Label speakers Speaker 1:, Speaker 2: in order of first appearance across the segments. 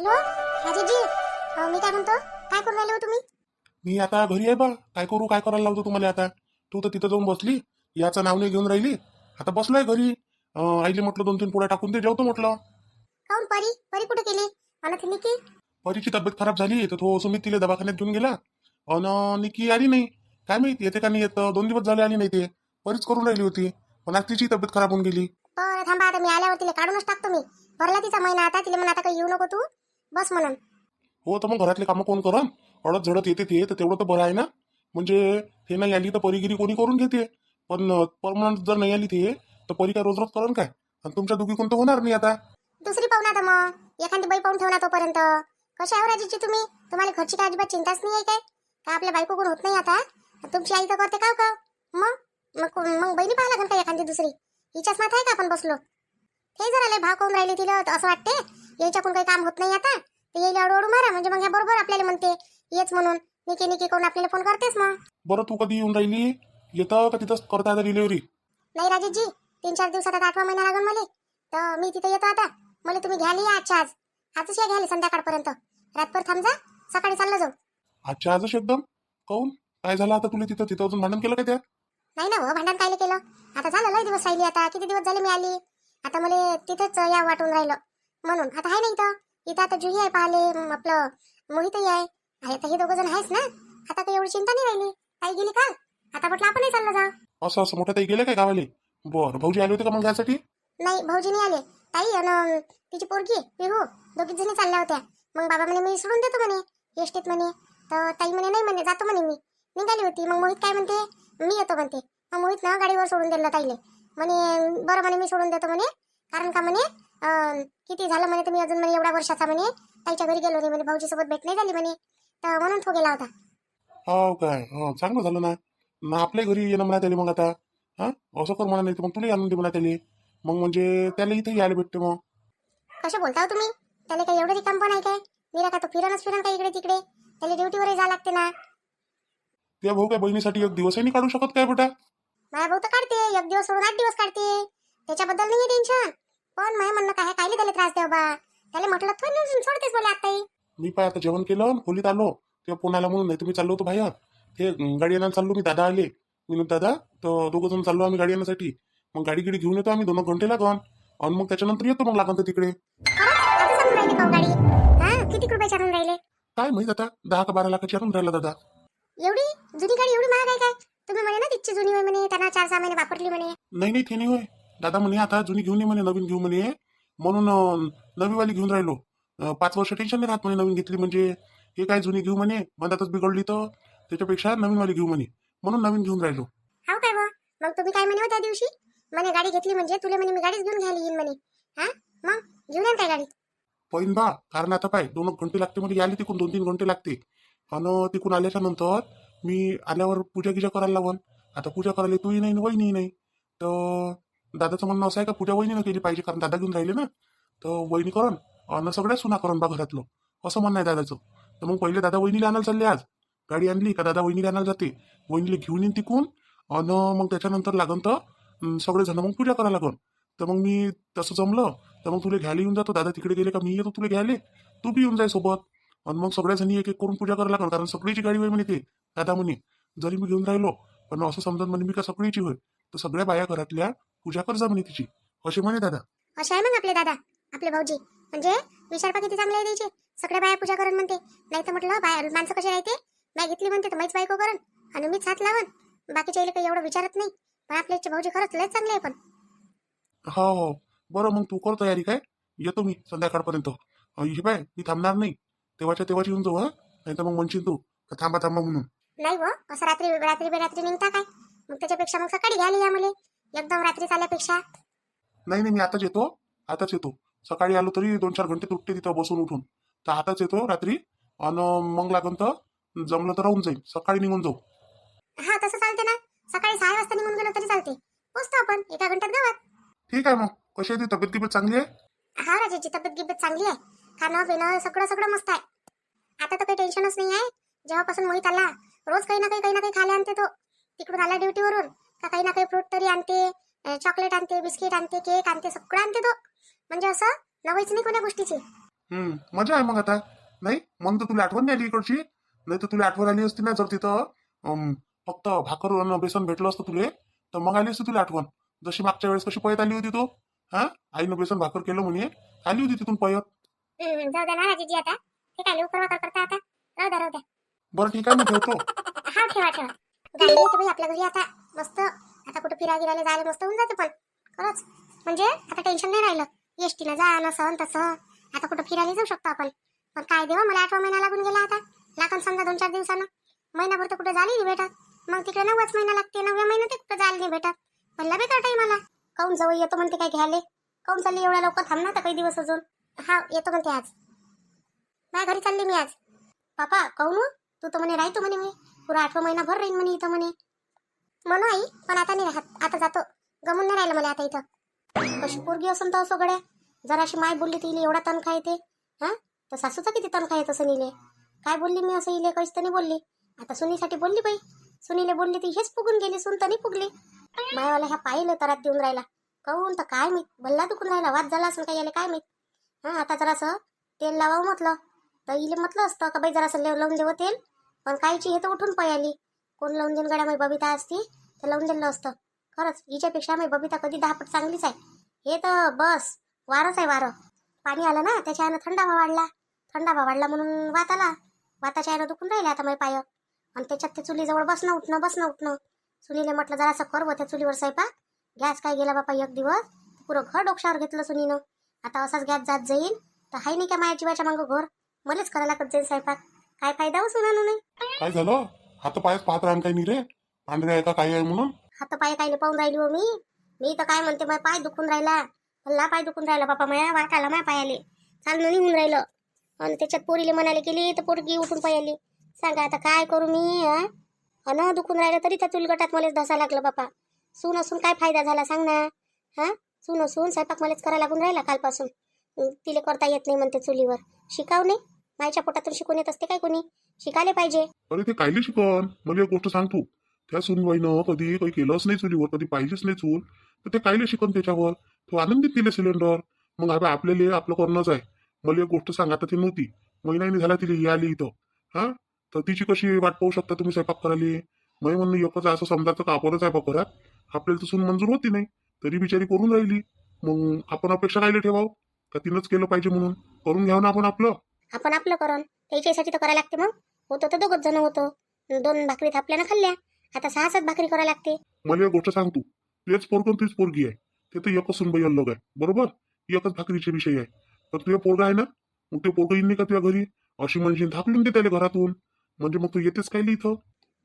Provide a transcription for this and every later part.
Speaker 1: Hello राजेशजी, मी काय म्हणतो, काय करून राहिले हो तुम्ही?
Speaker 2: मी आता घरी आहे बा. काय करू, काय करायला लावतो तुम्हाला आता? तू तर तिथं जाऊन बसली, याचं नाव नाही घेऊन राहिली. आता बसलोय घरी. आईले म्हटलं 2-3 पोळ्या टाकून दे, जेवतो म्हटलं.
Speaker 1: काऊन परी परी कुठे गेली? म्हणत निकी.
Speaker 2: परीची तब्येत खराब झाली तर तो सुमित तिला दवाखान्यात घेऊन गेला. अन निकी आली नाही. काय माहिती येते का नाही येत. 2 दिवस झाले आली नाही. ते परीच करून राहिली होती, पण आज तिची तब्येत खराब होऊन गेली.
Speaker 1: बरं थांबा, आता मी आल्यावर तिला काढूनच टाकतो. मी भरला तिचा महिना आता. तिला म्हणा आता काही येऊ नको तू, बस म्हणून.
Speaker 2: हो तर मग घरातले कामं कोण करन? अडत झडत येते ते तर तेवढं तर बरं आहे ना. म्हणजे हे नाही आली तर परीगिरी कोणी करून घेते, पण परमनंट जर नाही आली ते तर परी काय रोज रोज करण काय? आणि तुमच्या दोघी कोणतं होणार नाही आता.
Speaker 1: दुसरी पाहू ना आता, मग एखादी बाई पाहून ठेवणार तोपर्यंत. कशा आहे राजेशजी तुम्ही? तुम्हाला घरची काय अजिबात चिंताच नाही आहे काय? का आपल्या बायको कोण होत नाही आता? तुमची आई तर करते का का? मग मग मग बहिणी पाहा लागेल का एखादी दुसरी? हिच्याच माथा आहे का आपण बसलो? हे जरा लय भाव करून राहिली तिला, तर असं वाटते याच्याकडून काही काम होत नाही आता, तर येईल अडू मारा. म्हणजे मग ह्या बरोबर आपल्याला म्हणते येच म्हणून. निकी निकी करून आपल्याला फोन करतेस मग.
Speaker 2: बरं तू कधी येऊन राहिली? येतं का तिथंच करता आता डिलिव्हरी?
Speaker 1: नाही राजेशजी, 3-4 दिवसात आता 8वा महिना लागून मला, तर मी तिथे येतो आता. मला तुम्ही घ्यायला या आजच्या आज. आजच या घ्यायला संध्याकाळपर्यंत. रातभर थांब जा, सकाळी चाललं जाऊ.
Speaker 2: आजच्या आजच एकदम? काऊन काय झालं आता तुला तिथं? तिथं अजून भांडण केलं का त्या?
Speaker 1: नाही ना हो, भांडण कायले केलं? आता झालं लय दिवस राहिली. आता किती दिवस झाले मी आली. आता मला तिथेच या वाटून राहिलं म्हणून. आता आहे नाही इथं. इथं आता जुही आहे पाहिले, आपलं मोहितही आहे. आता हे दोघं जण आहेच ना. आता काही एवढी चिंता नाही राहिली. आई गेली का? आता म्हटलं आपणही चाललं जा.
Speaker 2: असं असं मोठ्या ताई गेले काय गावाले? बरं, भाऊजी आले होते का मग यासाठी?
Speaker 1: नाही, भाऊजी नाही आले. ताई आणि तिची पोरगी पिहू दोघीच जणी चालल्या होत्या. मग बाबा म्हणे मी सोडून देतो म्हणे एसटीत म्हणे. तर ताई म्हणे नाही म्हणे, जातो म्हणे मी. निघाली होती. मग मोहित काय म्हणते, मी येतो म्हणते. मग मोहित ना गाडीवर सोडून दिलं ताईले. म्हणे बरं म्हणे, मी सोडून देतो म्हणे. कारण का म्हणे किती झालं म्हणे, तुम्ही अजून म्हणे एवढ्या वर्षाचा म्हणे ताईच्या घरी गेलो नाही म्हणे, भाऊजी सोबत भेट नाही झाली म्हणे, तर म्हणून तो गेला होता.
Speaker 2: हो काय? हो चांगलं झालं ना. ना आपल्या घरी येणं म्हणा त्याला मग आता. हा असं कर म्हणा, नाही तर मग तुला आणून दे म्हणा त्याला. मग म्हणजे त्याला इथं यायला भेटते मग.
Speaker 1: कसे बोलता हो तुम्ही? त्याला काही एवढं रिकाम पण आहे काय? निरा का तो फिरणच फिरण काय इकडे तिकडे? त्याला ड्युटीवरही जा लागते ना.
Speaker 2: त्या भाऊ काय बहिणीसाठी एक दिवसही नाही काढू शकत काय बेटा?
Speaker 1: माझ्या भाऊ तर काढते, 1 दिवस सोडून 8 दिवस काढते. त्याच्याबद्दल नाही टेन्शन. पण माझ्या म्हणणं काय, कायले त्याला त्रास द्याव बा? त्याला म्हटलं थोडं सोडतेच बोले आताही.
Speaker 2: मी पाय आता जेवण केलं, खोलीत आलो तेव्हा फोन आला म्हणून. नाही तुम्ही चाललो होतो बाहेर. ते गाडी आणायला चाललो मी. दादा आले, विनोद दादा. तर दोघं जण चाललो आम्ही गाडी आणण्यासाठी. मग गाडी गिडी घेऊन येतो आम्ही, 2 घंटे लागन. आणि मग त्याच्यानंतर येतो मग लागन तर तिकडे.
Speaker 1: खरंच आता चालून राहिली का हो गाडी? हा, किती रुपये चालून राहिले?
Speaker 2: काय माहित आता, 10 का 12 लाखाची आणून राहिला दादा.
Speaker 1: एवढी जुनी गाडी एवढी महाग आहे काय? तुम्ही म्हणे ना तिची जुनी होय म्हणे, त्यांना 4-6 महिने वापरली म्हणे.
Speaker 2: नाही नाही, ते नाही होय. दादा म्हणे आता जुनी घेऊन ये म्हणे, नवीन घेऊ म्हणे. म्हणून नवीवाली घेऊन राहिलो. 5 वर्ष टेन्शन नाही राहत म्हणे नवीन घेतली म्हणजे. हे काय जुनी घेऊ म्हणे, मधातच बिघडली तर त्याच्यापेक्षा नवीनवाली घेऊ म्हणे, म्हणून नवीन घेऊन राहिलो.
Speaker 1: हाव काय बा? मग तुम्ही काय म्हणे हो त्या दिवशी? म्हणे गाडी घेतली म्हणजे तुला म्हणे मी गाडीच घेऊन घ्यायला येईन म्हणे. हा, मग घेऊन या काय गाडी?
Speaker 2: पहिन बा, कारण आता पाय 2 घंटे लागते म्हणजे यायला, तिकून 2-3 घंटे लागते. आणि तिकून आल्याच्या नंतर मी आल्यावर पूजा गिजा करायला लावून. आता पूजा करायला तूही नाही वहिनी नाही. तर दादाचं म्हणणं असं आहे का पूजा वहिनीनं केली पाहिजे, कारण दादा घेऊन राहिले ना. तर वहिनी करण आणि सगळ्या सुना करण बा घरातलं, असं म्हणणं आहे दादाचं. तर मग पहिले दादा वहिनीला आणायला चालले. आज गाडी आणली का दादा वहिनीला आणायला जाते, वहिनीला घेऊन येईन तिकून. आणि मग त्याच्यानंतर लागन तर सगळेजण मग पूजा करायला लागन. तर मग मी तसं जमलं तर मग तुला घ्यायला येऊन जातो. दादा तिकडे गेले का मी येतो तुला घ्यायला, तू बी येऊन जाय सोबत. आणि मग सगळ्या जणी एक एक करून पूजा करायला लागल, कारण सगळीची गाडी होय म्हणे ते. दादा म्हणे जरी मी घेऊन राहिलो पण असं समजत म्हणे मी का सगळीची होय, तर सगळ्या बाया घरातल्या पूजा कर जा म्हणे तिची, असे म्हणे दादा.
Speaker 1: असे आहे मग आपले दादा, आपले भाऊजी. म्हणजे विचार पा किती चांगले आहे द्यायचे. सगळ्या बाया पूजा करण म्हणते. नाही तर म्हटलं बाया माणसं कशी राहते, बाय घेतली म्हणते तर मीच बायको करण आणि मीच हात लावण. बाकीच्या काही एवढं विचारत नाही. पण आपले भाऊजी खरंच लय चांगले आहे. पण
Speaker 2: हो हो, बरं मग तू कर तयारी. काय येतो मी संध्याकाळपर्यंत. हे बाय मी थांबणार नाही, तेव्हाच्या तेव्हाच येऊन जाऊ. हा, नाही तर मग म्हणशील तू का थांबा थांबा म्हणून.
Speaker 1: नाही व, असं रात्री रात्री बेरात्री निघता काय? मग त्याच्यापेक्षा मग सकाळी घ्यायला या मला, एकदम रात्री चालल्यापेक्षा.
Speaker 2: नाही नाही, मी आताच येतो. आताच येतो. सकाळी आलो तरी 2-4 घंटे तुटते तिथं बसून उठून. तर आताच येतो रात्री. आणि मग लागन तर जमलं तर राहून जाईल, सकाळी निघून जाऊ.
Speaker 1: हा तसं चालते ना. सकाळी 6 वाजता निघून गेलो तरी चालते. पोचतो आपण 1 घंट्यात गावात.
Speaker 2: ठीक आहे. मग कशी आहे ती तब्येत गिब्येत चांगली आहे?
Speaker 1: हा राजाची तब्येत गिब्येत चांगली आहे. खाणं पिणं सगळं सगळं मस्त आहे. आता तर काही टेन्शनच नाही आहे. जेव्हापासून मोहित आला, रोज काही ना काही खायला आणते तो. तिकडून आला ड्युटीवरून का काही ना काही फ्रूट तरी आणते, चॉकलेट आणते, बिस्किट आणते, केक आणते, सगळं आणते तो. म्हणजे असं नवईच नाही कोण्या गोष्टीची.
Speaker 2: मजा आहे मग आता. नाही मग तर तुला आठवण नाही आली इकडची. नाही तर तुला आठवण आली असती ना जर तिथं फक्त भाकर आणि बेसन भेटलं असतं तुले, तर मग आली असती तुला आठवण. जशी मागच्या वेळेस कशी पळत आली होती तो. हा, आईनं बेसन भाकर केलं म्हणे, आली होती तिथून पळत.
Speaker 1: जाऊ द्या ना राजूजी आता. हे काय लवकर वाकर करता आता. राहू द्या.
Speaker 2: बरं ठीक आहे, मी ठेवतो.
Speaker 1: हा ठेवा. गाडी येते बाई आपल्या घरी आता. मस्त आता कुठं फिरायला जायला मस्त होऊन जाते पण. खरंच म्हणजे आता टेन्शन नाही राहिलं. एसटीनं जा ना सहन तसं. आता कुठं फिरायला जाऊ शकतो आपण. पण काय देवा मला 8वा महिना लागून गेला आता. लागन समजा 2-4 दिवसानं. महिनाभर तर कुठं झाली नाही भेटत. मग तिकडे 9वाच महिना लागते. 9व्या महिन्यात कुठं जायला नाही भेटत. पण बेकार टाईम आला. काऊन जवळ येतो म्हणते काय घ्यायले. काऊन चालली एवढ्या लवकर थांब ना तर काही दिवस अजून. हा येतो म्हणते आज. माझ्या घरी चालली मी आज. पापा काऊन हो? तू तर म्हणे राहतो म्हणे मी पुरा 8वा महिना भर राहीन म्हणे इथं म्हणे. म्हणू आई पण आता नाही राहत. आता जातो. गमून नाही राहिलं मला आता इथं. कशी पोरगी असून तर असो गड्या. जराशी माय बोलली तिले एवढा तनखा येते. हा तर सासूचा किती तनखा येत असं इले. काय बोलली मी असं इले काहीच तर नाही बोलली. आता सुनीसाठी बोलली बाई. सुनीले बोलली ती हेच फुगून गेली. सुन तर नाही फुगली. मायावाला ह्या पाहिलं तरात देऊन राहिला. काऊन तर काय मी भल्ला दुखून राहिला. वाद झाला असं काय याले काय माहित. हा आता जरासं तेल लावावं म्हटलं तर इले म्हटलं असतं का बाई जरासं लावून देवं तेल. पण कायची हे तर उठून पळाली. कोण लावून देऊन गड्या. माझी बबिता असती तर लावून दिलं असतं. खरंच हिच्यापेक्षा माझी बबिता कधी 10 पट चांगलीच आहे. हे तर बस वारच आहे वारं. पाणी आलं ना त्याच्या थंडावा वाढला म्हणून वात आला. वाताच्या यानं दुखून राहिले आता माझे पाय. आणि त्याच्यात ते चुलीजवळ बसणं उठणं. सुनीले म्हटलं जरासं कर त्या चुलीवर स्वयंपाक. गॅस काय गेला बापा एक दिवस पुरं घर डोक्षावर घेतलं सुनीनं. आता असाच गॅस जात जाईल तर हाय नाही का माझ्या जीवाच्या मागं घर. मलाच करायला लागत जाईल स्वयंपाक. काय फायदा हो सुनानं नाही.
Speaker 2: काय झालं? हात पायच पाहत राहून काही नाही रे. पांढरे आहे का काही आहे म्हणून.
Speaker 1: हात पाय कायले पाहून राहिली हो मी तर काय म्हणते माझा पाय दुखून राहिला. भल्ला पाय दुखून राहिला बापा. माझ्या वाट आला माझ्या पायाले. चालणं नाही होऊन राहिलं. आणि त्याच्यात पोरीले म्हणाले गेली तर पोरगी उठून पायाली. सांगा आता काय करू मी. अन दुखून राहिलं तरी त्या चुलगटात मलाच धसा लागलं बापा. सून असून काय फायदा झाला सांग ना. हा सून असून स्वयंपाक मलाच करायला लागून राहिला कालपासून. तिले करता येत नाही म्हणते चुलीवर. शिकाव नाही. मायच्या पोटातून शिकून येत असते काय कोणी. शिकायला पाहिजे.
Speaker 2: अरे ते कायले शिकन. मला एक गोष्ट सांग तू. त्या सुनबाईनं कधी काही केलंच नाही चुलीवर. कधी पाहिजेच नाही चूल. तर ते कायले शिकन त्याच्यावर. तो आनंदीत दिले सिलेंडर. मग आपल्याला आपलं करणंच आहे. मला एक गोष्ट सांग. आता ती नव्हती. महिनाही झाला तिला ही आली इथं. हा तर तिची कशी वाट पाहू शकता तुम्ही स्वयंपाक करायला. मी म्हणणं एकच असं समजायचं का आपणच आहे बघ घरात. आपल्याला तर सून मंजूर होती नाही तरी बिचारी करून राहिली. मग आपण अपेक्षा कायले ठेवावं का तिनंच केलं पाहिजे म्हणून. करून घ्यावं ना आपण आपलं.
Speaker 1: आपण आपलं करण त्याच्यासाठी तर करायला लागते. मग होतं तर 2च जण होतो. 2 भाकरी थापल्यानं खाल्ल्या. आता 6-7 भाकरी करायला लागते.
Speaker 2: मला एक गोष्ट सांग तू. तेच पोरगं तीच पोरगी आहे. ते तर एकच सुनबाई अलग आहे बरोबर. एकच भाकरीचे विषय आहे. तर तुझ्या पोरगा आहे ना. मग ते पोरगं येईन नाही का तुझ्या घरी. अशी म्हणजे धाकलून दे त्याला घरातून. म्हणजे मग तू येतेच काय इथं.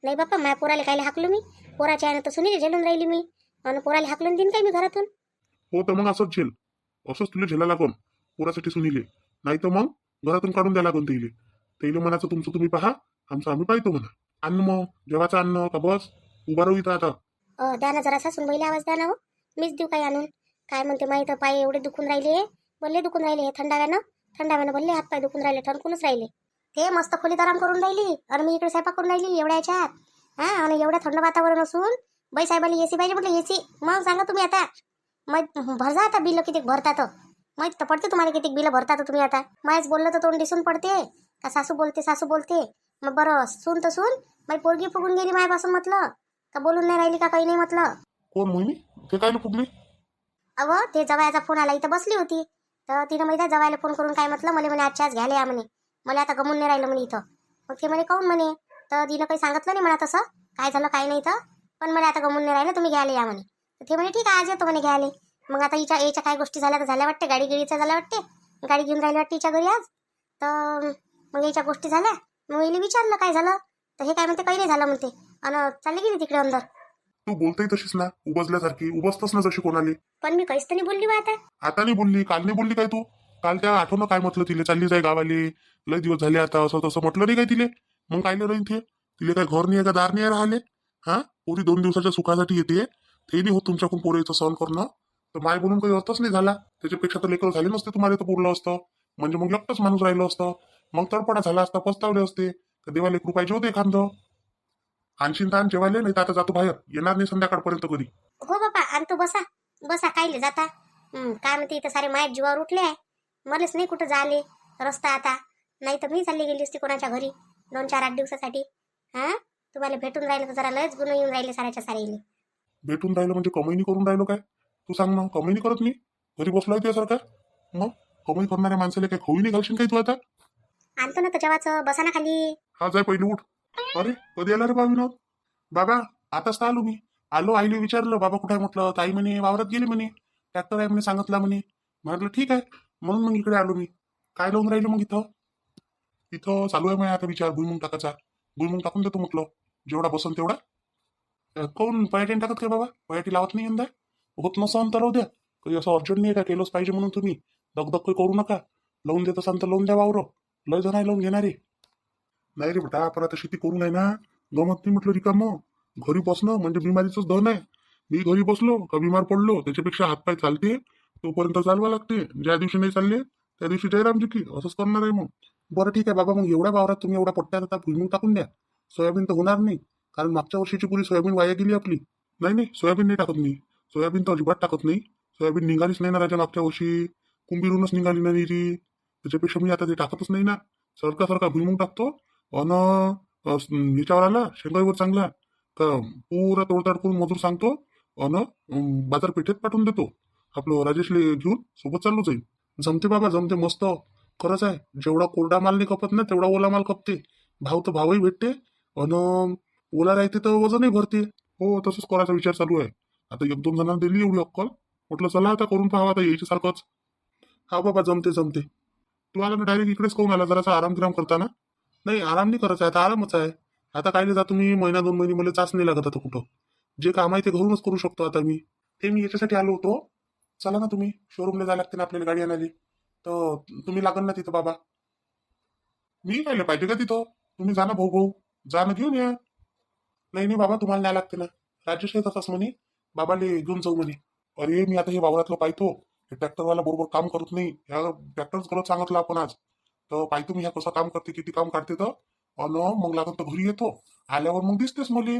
Speaker 1: नाही बाप्पा माझ्या पोराला कायला हाकलू मी. पोराच्या यानं तर सुनीले झेलून राहिली मी. आणि पोराला हाकलून देईन काय मी घरातून.
Speaker 2: हो तर मग असंच झेल. असंच तुला झेला लागून पोरासाठी सुनीले. नाही तर मग घरातून काढून द्या लागून तेले म्हणायचं तुमचं तुम्ही पहा. आमचं आम्ही पाहतो म्हणा. अन्न मग जेवायचं अन्न का बस उभा राहू इथं आता.
Speaker 1: द्या ना जरासा सुनबाईला आवाज द्या ना हो. मीच देऊ काय आणून. काय म्हणते माहिती पाय एवढे दुखून राहिले. बल्ले दुखून राहिले हे थंडाव्यानं बल्ले हात पाय दुखून राहिले. ठणकूनच राहिले. ते मस्त खोलीत आराम करून राहिली. आणि मी इकडे स्वयंपाक करून राहिली एवढ्या याच्यात. हा आणि एवढ्या थंड वातावरण असून बाई साहेबांनी एसी पाहिजे म्हटलं एसी. मग सांगा तुम्ही आता. मग भरजा आता बिल किती भरतात. माहित तर पडते तुम्हाला किती बिल भरतात तुम्ही आता. माहीच बोललं तर तोंड दिसून पडते का सासू बोलते. मग बरं सून तर सून बाई पोरगी फुगून गेली मायापासून म्हटलं का बोलून नाही राहिली का काही नाही म्हटलं.
Speaker 2: कोण मोहिनी ते काय फुगली.
Speaker 1: अहो ते जवायचा फोन आला. इथं बसली होती तर तिनं माहिती जवायला फोन करून काय म्हटलं मला म्हणे आजच्या आज घ्यायला या म्हणे. मला आता गमून नाही राहिलं म्हणे इथं. मग ते म्हणे काऊन म्हणे. तर तिनं काही सांगितलं नाही म्हणा तसं काय झालं काय नाही तर. पण मला आता गमून नाही राहिलं तुम्ही घ्यायला या म्हणे. तर ते म्हणे ठीक आहे आज येतो म्हणे घ्यायला. मग आता याच्या काय गोष्टी झाल्या तर झाल्या वाटते. गाडी गिडीचा झाल्या वाटते. गाडी घेऊन राहिली वाटते हिच्या घरी आज. तर मग याच्या गोष्टी झाल्या. मग हिला विचारलं काय झालं तर हे काय म्हणते काही नाही झालं म्हणते. आणि चालली गेली तिकडे अंदर.
Speaker 2: तू बोलताय तशीच ना उबजल्यासारखी. उबजतच ना जशी कोणाली.
Speaker 1: पण मी काहीच तर नाही बोलली बा आता.
Speaker 2: आता नाही बोलली. काल नाही बोलली काय तू. काल त्या आठवणं काय म्हटलं तिले चालली जाय गावाले. लय दिवस झाले आता असं तसं म्हटलं नाही काय तिले. मग काय राहील ते. तिले काय घर नाही आहे का दार नाही राहिले. हा पोरी 2 दिवसाच्या सुखासाठी येते. ते नाही होत तुमच्याकडून पोरीचं सहन करणं. तर माय बोलून काही अर्थच नाही झाला. त्याच्यापेक्षा तर लेकर झाले नसते तुम्हाला तर पुरलं असतं. म्हणजे मग एकटंच माणूस राहिलं असतं. मग तडपडा झाला असता. पस्तावले असते. तर देवा लेकरू पाहिजे होते एखादं. आणशीन तर जेवायला. नाही तर आता जातो बाहेर. येणार नाही संध्याकाळपर्यंत कधी.
Speaker 1: हो बाबा आणतो बसा कायले जाता. काय म्हणते इथं सारे मायात जीवावर उठले आहे. मलाच नाही कुठं झाले. रस्ता आता. नाही तर मी चालली गेली असती कोणाच्या घरी 2-4-8 दिवसासाठी. हा, तुम्हाला भेटून राहिलं तर जरा लयच गुण येऊन राहिले साऱ्याच्या सारीले.
Speaker 2: भेटून राहिलं म्हणजे कमाई नाही करून राहिलो काय? तू सांग ना, कमाई नाही करत मी? घरी बसलोय तुझ्यासारखा. मग कमाई करणाऱ्या माणसाला काय खोई नाही घालशील काय तू आता?
Speaker 1: आणतो ना तर जेवाचं, बसा ना खाली.
Speaker 2: हा, जाय पहिले उठ. अरे कधी आला रे बा विनोद? बाबा आताच तर आलो मी. आलो, आईने विचारलं बाबा कुठे आहे, म्हटलं ताई म्हणे वावरात गेले म्हणे, ट्रॅक्टर आहे म्हणे सांगितला म्हणे. म्हटलं ठीक आहे, म्हणून मग इकडे आलो मी. काय लावून राहिलो मग इथं? इथं चालू आहे मग आता विचार भुईमुंग टाकायचा. भुईमुंग टाकून देतो म्हटलं, जेवढा बसन तेवढा. कोण पयाटी नाही टाकत काय बाबा? पयाटी लावत नाही यंदा. होत नसन तर राहू द्या. काही असं अर्जंट नाही का केलंच पाहिजे म्हणून तुम्ही दगदग काही करू नका. लावून देत असाल तर लावून द्या वावर. लय जण आहे लावून घेणारे. नाही रे बेटा, आपण आता शेती करू नाही ना, गमत नाही म्हटलं रिकामं. घरी बसणं म्हणजे बिमारीचंच धन आहे. मी घरी बसलो का बिमार पडलो, त्याच्यापेक्षा हातपाय चालते तोपर्यंत चालवा लागते. ज्या दिवशी नाही चालले त्या दिवशी जयरामजी की असंच करणार आहे मग. बरं ठीक आहे बाबा, मग एवढ्या वावरात तुम्ही एवढ्या पट्ट्यात आता भुईमुग टाकून द्या. सोयाबीन तर होणार नाही, कारण मागच्या वर्षीची पुरी सोयाबीन वाया गेली आपली. नाही नाही, सोयाबीन नाही टाकत मी. सोयाबीन तर अजिबात टाकत नाही. सोयाबीन निघालीच नाही ना राजा मागच्या वर्षी. कुंभीरूनच निघाली नाही ती. त्याच्यापेक्षा मी आता ते टाकतच नाही ना. सरका भुईमुग टाकतो. अन याच्यावर आला शेंगाईवर चांगला का पुरा तोडताड करून मजूर सांगतो. अन बाजारपेठेत पाठवून देतो. आपलं राजेशले घेऊन सोबत चाललो जाईल. जमते बाबा, जमते मस्त. खरंच आहे, जेवढा कोरडा माल नाही खपत ना तेवढा ओला माल खपते. भाव तर भावही भेटते. अन ओला राहते तर वजनही भरते. हो, तसंच करायचा विचार चालू आहे. आता 1-2 जणांना दिली एवढी अक्कल, म्हटलं चला आता करून पाहावं आता याच्यासारखंच. हा बाबा, जमते जमते. तू आला ना डायरेक्ट इकडेच करून आला, जरासा आराम गिराम करताना. नाही, आराम नाही करायचा आहे आता, आरामच आहे. आता काय जा तुम्ही 1-2 महिने मला चाच नाही लागत आता कुठं. जे काम आहे ते घरूनच करू शकतो आता मी. ते मी याच्यासाठी आलो होतो. चला ना तुम्ही, शोरूमला जायला लागते ना आपल्याला गाडी आणायला. तर तुम्ही लागल ना तिथं बाबा. मी काय पाहिजे का तिथं? तुम्ही जा ना भाऊ भाऊ, जा ना घेऊन या. नाही नाही बाबा, तुम्हाला न्याय लागते ना. राजेश तसाच म्हणे, बाबाले घेऊन जाऊ म्हणे. अरे मी आता हे वावरातलं पाहतो, हे ट्रॅक्टरवाला बरोबर काम करत नाही. ह्या ट्रॅक्टरच करत सांगितलं आपण आज. तर पाहतो मी ह्या कसं काम करते, किती काम काढते तर. अन मग लागत तर घरी येतो. आल्यावर मग दिसतेच मले.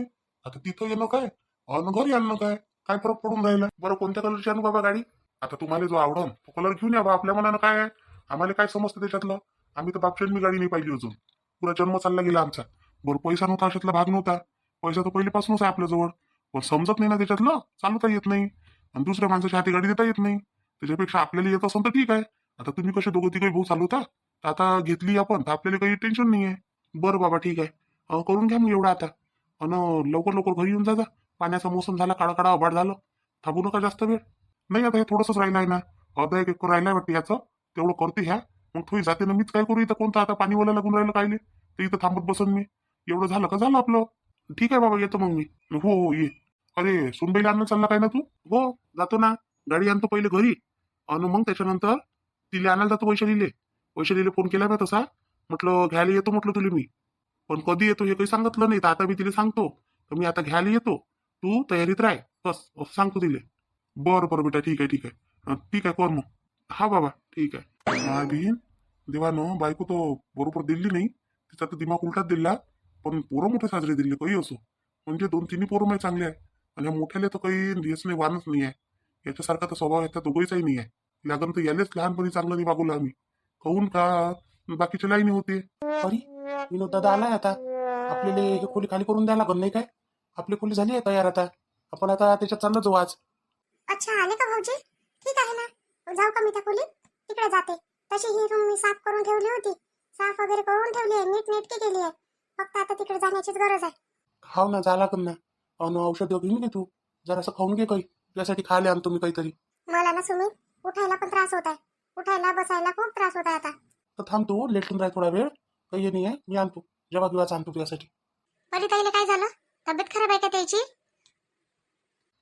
Speaker 2: आता तिथं येणं काय अन घरी आणणं काय, काय फरक पडून राहिला? बरं कोणत्या कलरची आणू बाबा गाडी? आता तुम्हाला जो आवडन तो कलर घेऊन या बा, आपल्या मनानं काय आहे. आम्हाला काय समजतं त्याच्यातलं? आम्ही तर बापशान मी गाडी नाही पाहिली अजून. पुरा जन्म चालला गेला आमचा. बरं पैसा नव्हता अशातला भाग नव्हता. पैसा तर पहिल्यापासूनच आहे आपल्याजवळ. पण समजत नाही ना त्याच्यातलं, चालवता येत नाही. आणि दुसऱ्या माणसाच्या हाती गाडी देता येत नाही. त्याच्यापेक्षा आपल्याला येत असेल तर ठीक आहे. आता तुम्ही कसे दोघं तिघे भाऊ चालवता, तर आता घेतली आपण तर आपल्याला काही टेन्शन नाही आहे. बरं बाबा ठीक आहे, करून घ्या मग एवढं आता. आणि लवकर लवकर घरी येऊन जा. पाण्याचा मोसम झाला, काळा काळा आभाळ झालं. थांबू नका जास्त वेळ. नाही आता हे थोडंसंच राहिलं आहे ना, अर्धा 1 एकर राहिलाय वाटतं याचं. तेवढं करते ह्या, मग थोडी जाते ना. मीच काय करू इथं, कोणतं आता पाणी वाला लागून राहिलं कायले, तर इथं थांबत बसन मी. एवढं झालं का झालं आपलं. ठीक आहे बाबा, येतो मग मी. हो हो ये. अरे सुनबाईला आणणं चालला काय ना तू? हो जातो ना. गाडी आणतो पहिले घरी, आणि मग त्याच्यानंतर तिला आणायला जातो वैशालीले. वैशालीले फोन केला मी तसा, म्हटलं घ्यायला येतो म्हटलं तुला मी. पण कधी येतो हे काही सांगितलं नाही, तर आता मी तिला सांगतो तर मी आता घ्यायला येतो. तू तयारीत राह बस, असं सांगतो तिले. बरं बरं बेटा, ठीक आहे ठीक आहे. ठीक आहे कर मग. हा बाबा ठीक आहे. बहीण देवानं बायको तो बरोबर दिली नाही, तिचा तर दिमाग उलटाच दिला. पण पोरं मोठे साजरे दिले काही असो. म्हणजे 2-3 पोरं माझे चांगले आहे. आणि ह्या मोठ्याले तर काही हेच नाही, वानच नाही आहे. याच्यासारखा तर स्वभाव याचा दोघांचाही नाही आहे. लागन तर यालेच लहानपणी चांगलं नाही वागवलं आम्ही. कहून का बाकीच्या लाईनी होते. अरे विनोद दादा आलाय आता. आपल्याला हे खोली खाली करून द्यायला लागल नाही काय? आपली खोली झाली आहे तयार आता. आपण आता त्याच्यात चाललो जाऊ आज.
Speaker 1: अच्छा, आले का भाऊजी? ठीक आहे ना. जाऊ का मी त्या खोलीत? तिकडे जाते. तशी ही रूम मी साफ करून ठेवली होती. साफ वगैरे करून ठेवली आहे, नीट नेटकी केली आहे. फक्त आता तिकडे जाण्याचीच गरज आहे.
Speaker 2: हाव ना, जा लागल ना. अन औषध घेऊन घे तू. जरासं खाऊन घे काही. त्यासाठी खायला आणतो मी काहीतरी.
Speaker 1: मला ना सुमित, उठायला पण त्रास होत आहे. उठायला बसायला खूप त्रास होत आहे आता.
Speaker 2: तर थांब तू, लेटून राह थोडा वेळ. काही हे नाही आहे, मी आणतो. जेव्हा किंवाच आणतो तुझ्यासाठी.
Speaker 1: परी ताईला काय झालं? तब्येत खराब आहे का त्याची?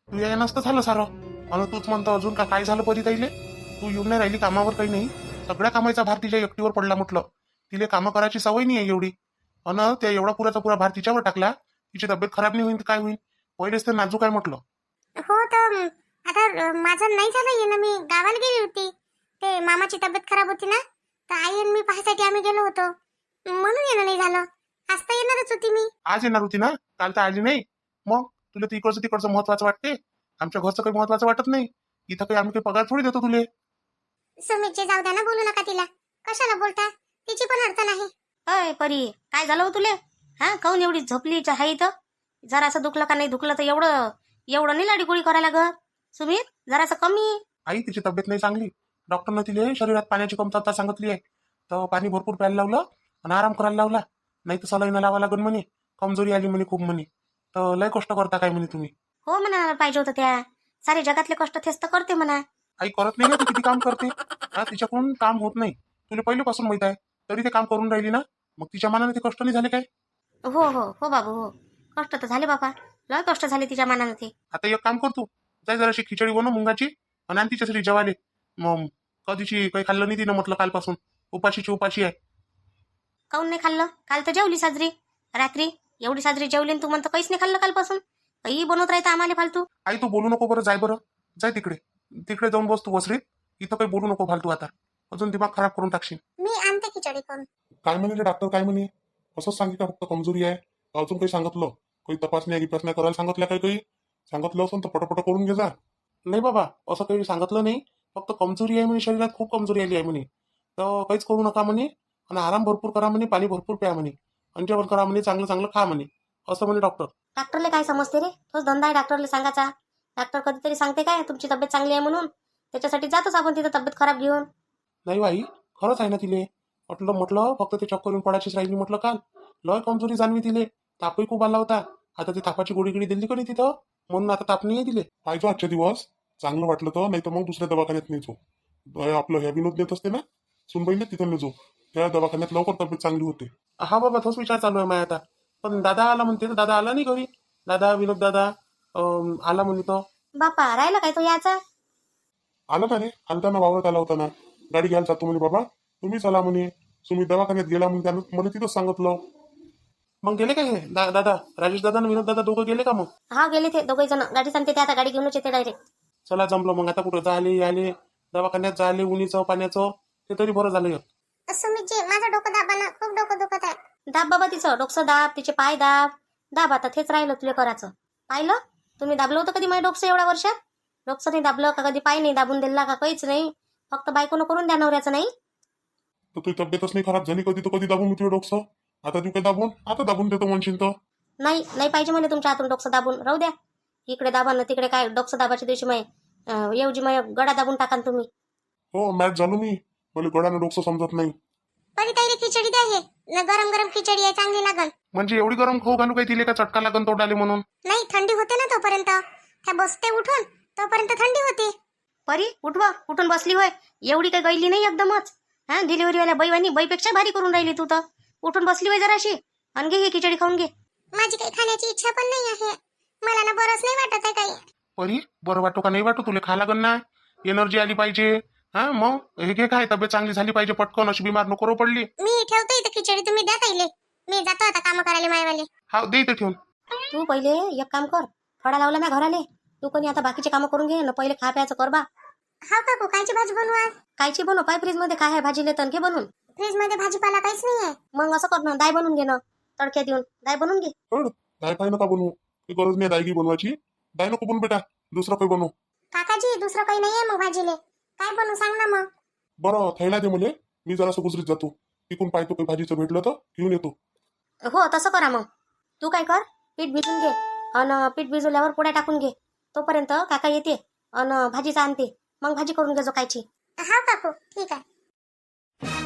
Speaker 2: तू या नसतं झालं सारं. आणि तूच म्हणतो अजून का काय झालं परी ताईले? तू येऊन नाही राहिली कामावर, काही नाही. सगळ्या कामाचा भार तिच्या एकटीवर पडला म्हटलं. तिला कामं करायची सवय नाही आहे एवढी. अन त्या एवढा पुराचा पुरा भार तिच्यावर टाकला. तिची तब्येत खराब नाही होईल तर काय होईल? पहिलेच तर नाजूक आहे म्हटलं.
Speaker 1: हो तर आता माझं नाही झालं येणं. मी गावाला गेली होती. ते मामाची तब्येत खराब होती ना, तर आई आणि मी पाहायसाठी आम्ही गेलो होतो. म्हणून येणं नाही झालं. आज तर येणारच होती मी.
Speaker 2: आज येणार होती ना, काल तर आली नाही. मग तुला तिकडचं तिकडचं महत्वाचं वाटते, आमच्या घरचं काही महत्वाचं वाटत नाही. इथं काही आम्ही काही पगार थोडी देतो तुले.
Speaker 1: सुमितचे जाऊ द्या ना, बोलू नका तिला. कशाला बोलता, तिची पण अडचण आहे.
Speaker 3: अय परी, काय झालं हो तुले? हा, काऊन एवढी झोपली आहे इथं? जरासं दुखलं का नाही दुखलं तर एवढं एवढं नाही लाडीगोळी करायला ग सुमित, जरासं कमी.
Speaker 2: आई तिची तब्येत नाही चांगली. डॉक्टरनं तिला शरीरात पाण्याची कमतरता सांगितली आहे. तर पाणी भरपूर प्यायला लावलं आणि आराम करायला लावला. नाही तर सलाईन लावा लागेल म्हणे. कमजोरी आली म्हणे खूप म्हणे. तर लय कष्ट करता काय म्हणे तुम्ही.
Speaker 3: हो म्हणा पाहिजे होतं त्या. सारे जगातले कष्ट तेच तर करते म्हणा.
Speaker 2: आई करत नाही ना, ती किती काम करते. हा, तिच्याकडून काम होत नाही. तुला पहिल्यापासून माहित आहे. तरी ते काम करून राहिली ना. मग तिच्या मनाने ते कष्ट नाही झाले काय?
Speaker 3: हो हो हो बाबू हो, कष्ट तर झाले बाबा, लय कष्ट झाले तिच्या मनानं ते.
Speaker 2: आता एक काम कर तू. जाय जराशी खिचडी बनव मुंगाची आणि आण तिच्यासाठी जेवाले. मग कधीची काही खाल्लं नाही तिनं म्हटलं कालपासून. उपाशीची उपाशी आहे.
Speaker 3: काऊन नाही खाल्लं? काल तर जेवली साजरी रात्री. एवढी साजरी जेवली आणि तू म्हणतो काहीच नाही खाल्लं कालपासून. काही बनवत राहतं आम्हाला फालतू.
Speaker 2: आई तू बोलू नको बरं, जाय बरं. जाय तिकडे. तिकडे जाऊन बस तू वसरीत. इथं काही बोलू नको फालतू आता. अजून दिमाग खराब करून टाकशील.
Speaker 1: मी आणते खिचडी करून.
Speaker 2: काय म्हणे डॉक्टर, काय म्हणे? असंच सांगितलं फक्त कमजोरी आहे. अजून काही सांगितलं? काही तपासण्या गिपासण्या करायला सांगितल्या काय? काही सांगितलं असेल तर पटापट करून घे जा. नाही बाबा, असं काही सांगितलं नाही. फक्त कमजोरी आहे म्हणे, शरीरात खूप कमजोरी आली आहे म्हणे. तर काहीच करू नका म्हणे. आणि आराम भरपूर करा म्हणे, पाणी भरपूर प्या म्हणे, आणि जेवण करा म्हणे, चांगलं चांगलं खा म्हणे. असं म्हणे डॉक्टर.
Speaker 3: डॉक्टरले काय समजते रे? तोच धंदा आहे डॉक्टरले सांगायचा. डॉक्टर कधीतरी सांगते काय तुमची तब्येत चांगली आहे म्हणून? त्याच्यासाठी जातोच आपण तिथं तब्येत खराब घेऊन.
Speaker 2: नाही बाई, खरंच आहे ना तिले. म्हटलं फक्त ते चक्कर येऊन पडायचीच राहिली म्हटलं काल. लय कमजोरी जाणवी तिले. तापही खूप आला होता. आता ती तापाची गोळी गिडी दिली का नाही तिथं, म्हणून आता ताप नाही दिले. पाहिजे आजच्या दिवस चांगलं वाटलं तर, नाही तर मग दुसऱ्या दवाखान्यात नेतो. आपलं ह्या विनोद देत असते ना सुनबाईने, तिथं नेजो. त्या दवाखान्यात लवकर तब्येत चांगली होते. हा बाबा, तोच विचार चालू आहे माझ्या आता. पण दादा आला म्हणते, तर दादा आला नाही घरी. दादा विनोद दादा आला म्हणे तर.
Speaker 3: बापा राहिला काय तो याचा?
Speaker 2: आलं का रे? आलता ना, वावरत आला होता ना. गाडी घ्यायला जातो म्हणे बाबा. तुम्ही चला म्हणे. तुम्ही दवाखान्यात गेला म्हणे, त्यानं मला तिथंच सांगितलं. मग गेले काय हे दादा, राजेश दादा आणि विनोद दादा दोघं गेले का मग?
Speaker 3: हा गेले ते दोघे जण. गाडी सांगते ते आता गाडी घेऊनच येते डायरेक्ट.
Speaker 2: चला जमलं मग. आता कुठं झाले आले दवाखान्यात, झाले उन्हीचं पाण्याचं, ते तरी बरं झालं.
Speaker 1: सुमितजी, माझं डोकं दाबा ना, खूप डोकं दुखत आहे.
Speaker 3: दाब बाबा तिचं डोकं दाब, तिचे पाय दाब. दाब आता, तेच राहिलं तुला करायचं. पाहिलं तुम्ही दाबलं होतं कधी माझ्या डोकं एवढ्या वर्षात? डोकं नाही दाबलं का? कधी पाय नाही दाबून दिला का? काहीच नाही. फक्त बायकोनं करून द्या नवऱ्याचं नाही.
Speaker 2: तर तुझी तब्येतच नाही खराब झाली कधी, तर कधी दाबून मी तुझं डोकं? आता तू काय दाबून आता दाबून देतो म्हणशील तर?
Speaker 3: नाही नाही पाहिजे मला तुमच्या हातून डोकं दाबून. राहू द्या. इकडे दाबा ना तिकडे काय डोकं दाबाच्या दिवशी येवजी गडा दाबून टाका ना तुम्ही.
Speaker 2: हो, मॅच झालो मी. मला गडानं डोकं समजत नाही.
Speaker 1: परी ताईला खिचडी द्या. हे ना, गरम गरम खिचडी आहे, चांगली लागल.
Speaker 2: म्हणजे एवढी गरम खाऊ घालू काय तिले? का चटका लागन तोंडाले म्हणून?
Speaker 1: नाही, थंडी होते ना तोपर्यंत. त्या बसते उठून, तोपर्यंत थंडी होते.
Speaker 3: परी उठवा, उठून बसली होय. एवढी काही गैली नाही एकदमच. हा, डिलिव्हरीवाल्या बाईवानी बाईपेक्षा भारी करून राहिली तू तर. उठून बसली होय जराशी. आणि घे खिचडी खाऊन घे.
Speaker 1: माझी काही खाण्याची इच्छा पण नाही आहे. मला ना बरंच नाही वाटत आहे काही.
Speaker 2: परी, बरं वाटू का नाही वाटू? तुला खा लागन ना, एनर्जी आली पाहिजे. हा, मग हे घे, काय तब्येत चांगली झाली पाहिजे पटकन. अशी बिमार नको पडली.
Speaker 1: मी ठेवतो इथं खिचडी, तुम्ही द्या ताईले. मी जातो आता काम करायला मायवाले.
Speaker 2: हा, दे इथं ठेवून.
Speaker 3: तू पहिले एक काम कर. फळा लावला ना घराले. तू कोणी आता बाकीचे कामं करून घे ना, पहिले खा प्यायचं कर बा.
Speaker 1: हा काकू, कायची भाजी बनवू आज?
Speaker 3: कायची बनव? पाय फ्रीज मध्ये काय आहे भाजी लेतन घे बनून.
Speaker 1: फ्रीज मध्ये भाजीपाला काहीच नाही आहे.
Speaker 3: मग असं कर ना, दाय बनवून घे ना. तडक्यात येऊन दाय बनवून घे.
Speaker 2: दाय पाय नका बनवू. काही गरज नाही दायगी बनवायची. दाय नको बनवू बेटा, दुसरं काही बनवू.
Speaker 1: काकाजी, दुसरं काही नाही आहे मग भाजीले. काय बनवू सांग ना मग.
Speaker 2: बरं, थैला दे मुले. मी जरासं गुजरीत जातो. तिकून पाहतो काही भाजीचं भेटलं तर घेऊन येतो.
Speaker 3: हो तसं करा मग. तू काय कर, पीठ भिजून घे. आणि पीठ भिजवल्यावर पोळ्या टाकून घे. तोपर्यंत काका येते आणि भाजीचं आणते. मग भाजी करून घे जो कायची.
Speaker 1: हा काकू, ठीक आहे.